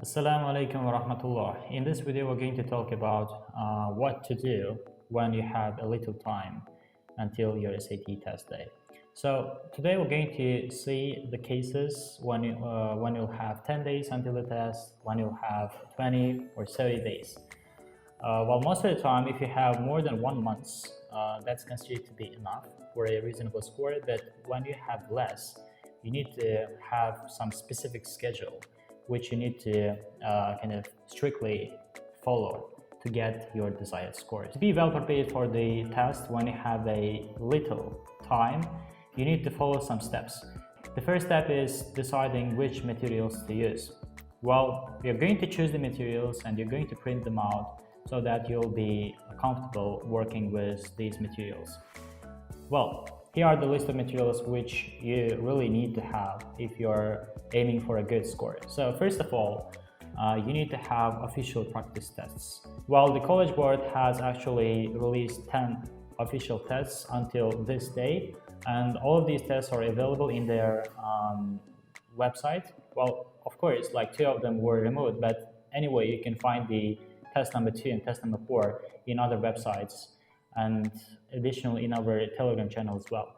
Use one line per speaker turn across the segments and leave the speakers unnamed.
Assalamu alaikum wa rahmatullah. In this video, we're going to talk about what to do when you have a little time until your SAT test day. So today we're going to see the cases when you'll have 10 days until the test, when you'll have 20 or 30 days. Well, most of the time, if you have more than 1 month, that's considered to be enough for a reasonable score. But when you have less, you need to have some specific schedule which you need to kind of strictly follow to get your desired scores. To be well prepared for the test when you have a little time, you need to follow some steps. The first step is deciding which materials to use. Well, you're going to choose the materials and you're going to print them out so that you'll be comfortable working with these materials. Well, here are the list of materials which you really need to have if you're aiming for a good score. So first of all, you need to have official practice tests. Well, the College Board has actually released 10 official tests until this day, and all of these tests are available in their website. Well, of course, like 2 of them were removed, but anyway, you can find the test number 2 and test number 4 in other websites, and additionally in our Telegram channel as well.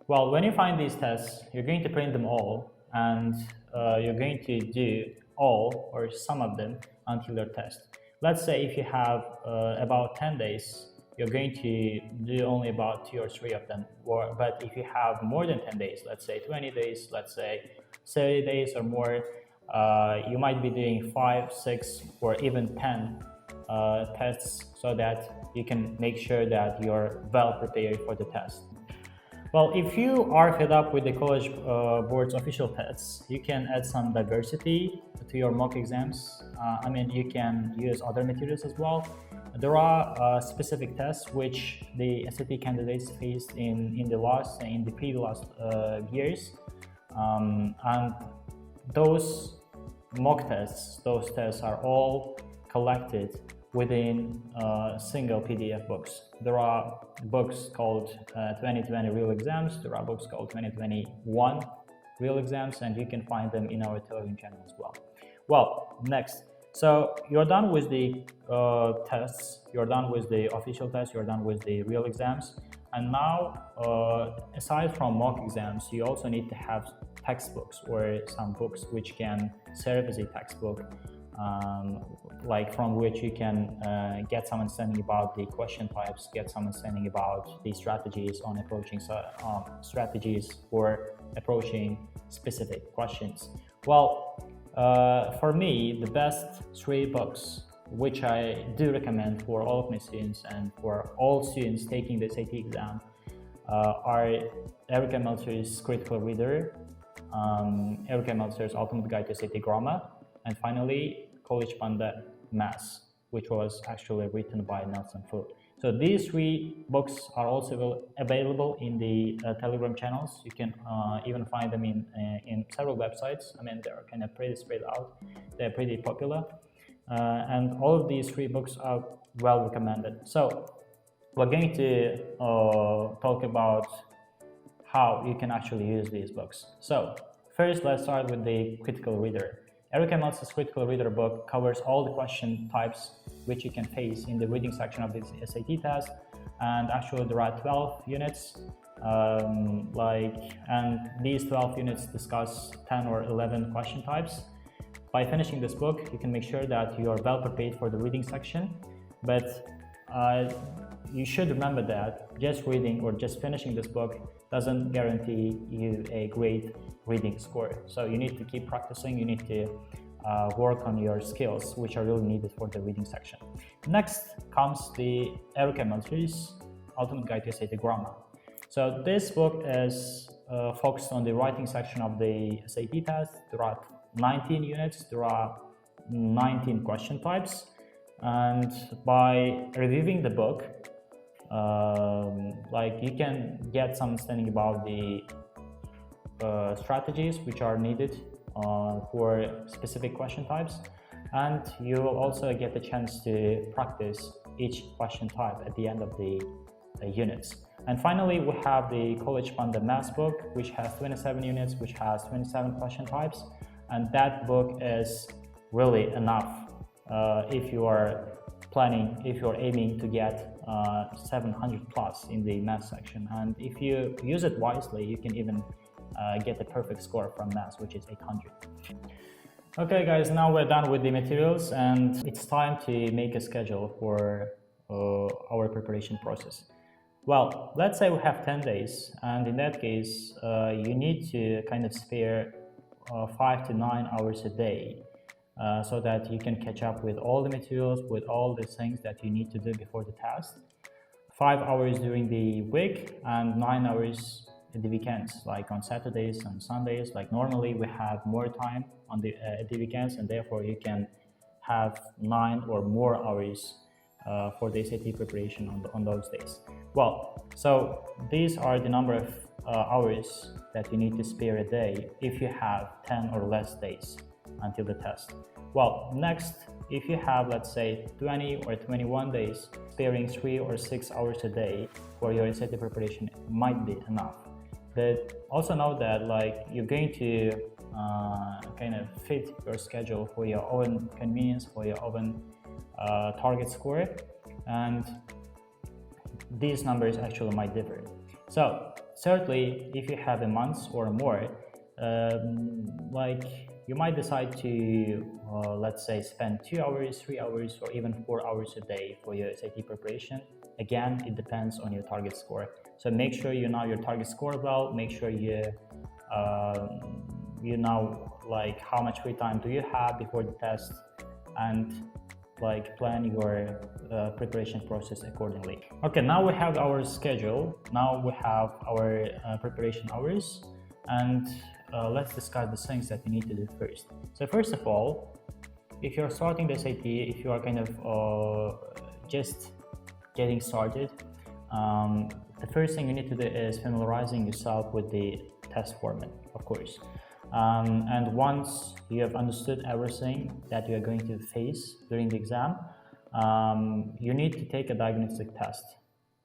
Well, when you find these tests, you're going to print them all, and you're going to do all or some of them until your test. Let's say if you have about 10 days, you're going to do only about 2 or 3 of them. But if you have more than 10 days, let's say 20 days, let's say 30 days or more, you might be doing 5, 6, or even 10 tests so that you can make sure that you're well prepared for the test. Well, if you are fed up with the College Board's official tests, you can add some diversity to your mock exams. You can use other materials as well. There are specific tests which the SAT candidates faced in the previous years, and those mock tests, those tests are all collected within single PDF books. There are books called 2020 Real Exams, there are books called 2021 Real Exams, and you can find them in our Telegram channel as well. Well, next, so you're done with the tests, you're done with the official tests, you're done with the real exams, and now aside from mock exams, you also need to have textbooks or some books which can serve as a textbook, like from which you can get some understanding about the question types, get some understanding about the strategies on approaching strategies for approaching specific questions. Well, for me, the best 3 books which I do recommend for all of my students and for all students taking the SAT exam are Erica Meltzer's Critical Reader, Erica Meltzer's Ultimate Guide to SAT Grammar, and finally College Panda Maths, which was actually written by Nelson Foote. So these 3 books are also available in the Telegram channels. You can even find them in several websites. They're kind of pretty spread out. They're pretty popular. And all of these 3 books are well recommended. So we're going to talk about how you can actually use these books. So first, let's start with the Critical Reader. Erica Meltzer's Critical Reader book covers all the question types which you can face in the reading section of the SAT test, and actually there are 12 units, and these 12 units discuss 10 or 11 question types. By finishing this book, you can make sure that you are well prepared for the reading section, but you should remember that just reading or just finishing this book doesn't guarantee you a great reading score. So you need to keep practicing, you need to work on your skills, which are really needed for the reading section. Next comes the Erica Meltzer's Ultimate Guide to SAT Grammar. So this book is focused on the writing section of the SAT test. There are 19 units, there are 19 question types, and by reviewing the book, you can get some understanding about the strategies which are needed for specific question types, and you will also get the chance to practice each question type at the end of the units. And finally, we have the College Panda Maths book, which has 27 units, which has 27 question types, and that book is really enough if you are planning, if you're aiming to get 700 plus in the math section. And if you use it wisely, you can even get a perfect score from math, which is 800. Okay guys, now we're done with the materials and it's time to make a schedule for our preparation process. Well, let's say we have 10 days, and in that case, you need to kind of spare 5 to 9 hours a day so that you can catch up with all the materials, with all the things that you need to do before the test. 5 hours during the week and 9 hours at the weekends, like on Saturdays and Sundays. Like normally we have more time on the weekends, and therefore you can have 9 or more hours for the SAT preparation on those days. Well, so these are the number of hours that you need to spare a day if you have 10 or less days until the test. Well, next, if you have, let's say, 20 or 21 days, sparing 3 or 6 hours a day for your SAT preparation might be enough. But also know that like you're going to kind of fit your schedule for your own convenience, for your own target score, and these numbers actually might differ. So certainly if you have a month or more, like you might decide to let's say spend 2 hours, 3 hours, or even 4 hours a day for your SAT preparation. Again, it depends on your target score. So make sure you know your target score well, make sure you know like how much free time do you have before the test, and like plan your preparation process accordingly. Okay, now we have our schedule, now we have our preparation hours, and let's discuss the things that you need to do first. So first of all, if you're starting the SAT, if you are kind of just getting started, the first thing you need to do is familiarizing yourself with the test format, of course. And once you have understood everything that you are going to face during the exam, you need to take a diagnostic test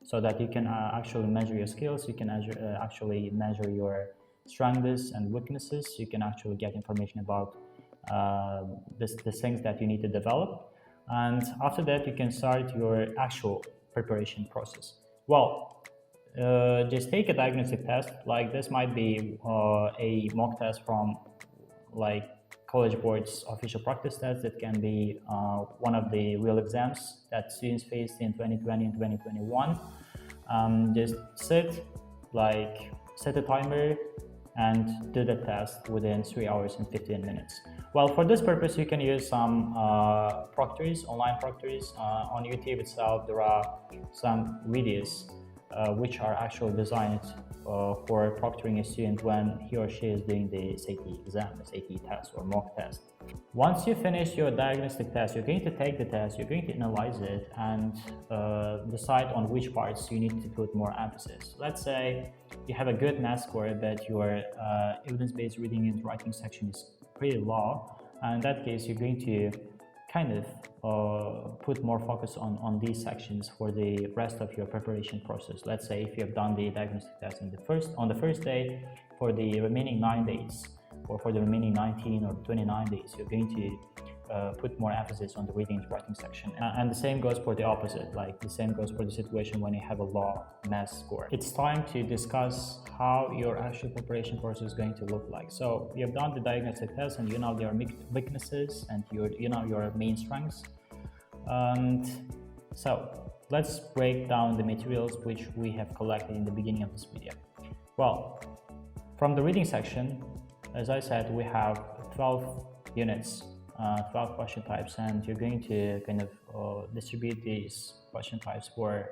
so that you can actually measure your skills, you can actually measure your strengths and weaknesses, you can actually get information about the things that you need to develop. And after that, you can start your actual preparation process. Well, just take a diagnostic test. Like this might be a mock test from like College Board's official practice test. That can be one of the real exams that students faced in 2020 and 2021. Just set a timer and do the test within 3 hours and 15 minutes. Well, for this purpose, you can use some proctors, online proctors. On YouTube itself, there are some videos which are actually designed for proctoring a student when he or she is doing the SAT exam, SAT test or mock test. Once you finish your diagnostic test, you're going to take the test, you're going to analyze it and decide on which parts you need to put more emphasis. Let's say you have a good math score, but your evidence-based reading and writing section is pretty low, and in that case, you're going to kind of put more focus on these sections for the rest of your preparation process. Let's say if you have done the diagnostic test on the first day, for the remaining 9 days, or for the remaining 19 or 29 days, you're going to put more emphasis on the reading and writing section. And the same goes for the opposite, like the same goes for the situation when you have a low math score. It's time to discuss how your actual preparation process is going to look like. So you have done the diagnostic test and you know your weaknesses and you know your main strengths. And so let's break down the materials which we have collected in the beginning of this video. Well, from the reading section, as I said, we have 12 units, 12 question types, and you're going to kind of distribute these question types for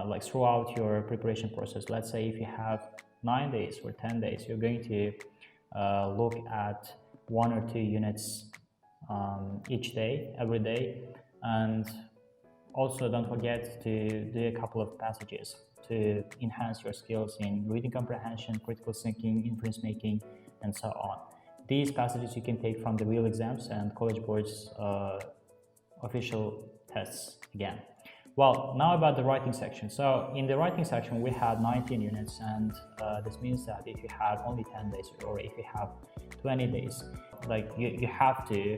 like throughout your preparation process. Let's say if you have 9 days or 10 days, you're going to look at 1 or 2 units each day, every day. And also don't forget to do a couple of passages to enhance your skills in reading comprehension, critical thinking, inference making, and so on. These passages you can take from the real exams and College Board's official tests again. Well, now about the writing section. So in the writing section, we had 19 units, and this means that if you have only 10 days or if you have 20 days, like you have to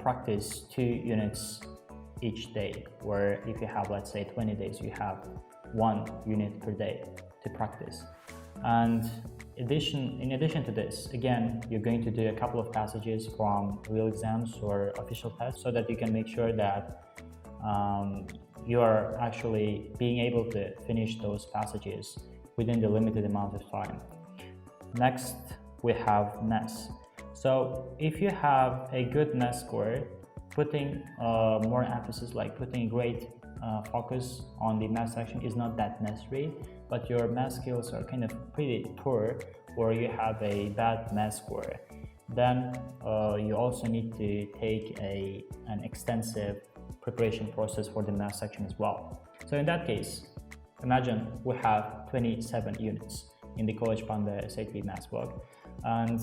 practice 2 units each day, where if you have, let's say, 20 days, you have 1 unit per day to practice. And in addition to this, again, you're going to do a couple of passages from real exams or official tests so that you can make sure that you are actually being able to finish those passages within the limited amount of time. Next, we have NES. So if you have a good NES score, putting more emphasis, like putting great focus on the math section is not that necessary, but your math skills are kind of pretty poor, or you have a bad math score, then you also need to take an extensive preparation process for the math section as well. So in that case, imagine we have 27 units in the College Panda SAT math book, and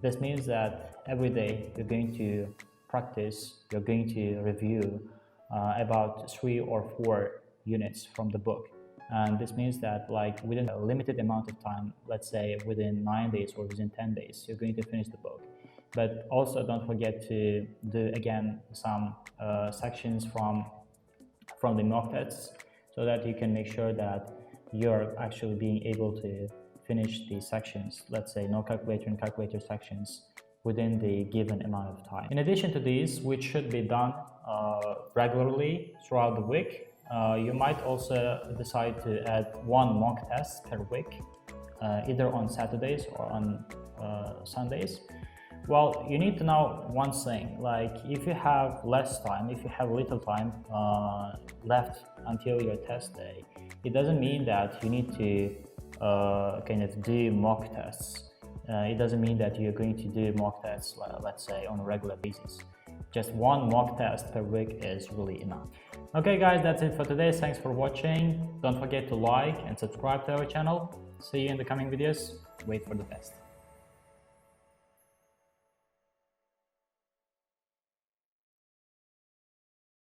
this means that every day you're going to practice, you're going to review about 3 or 4 units from the book. And this means that, like, within a limited amount of time, let's say within 9 days or within 10 days, you're going to finish the book. But also don't forget to do again some sections from the mock tests, so that you can make sure that you're actually being able to finish the sections, let's say no calculator and calculator sections, within the given amount of time. In addition to these, which should be done regularly throughout the week, you might also decide to add 1 mock test per week, either on Saturdays or on Sundays. Well, you need to know one thing, like if you have less time, if you have little time left until your test day, it doesn't mean that you need to kind of do mock tests. It doesn't mean that you're going to do mock tests, let's say, on a regular basis. Just 1 mock test per week is really enough. Okay guys, that's it for today. Thanks for watching. Don't forget to like and subscribe to our channel. See you in the coming videos. Wait for the test.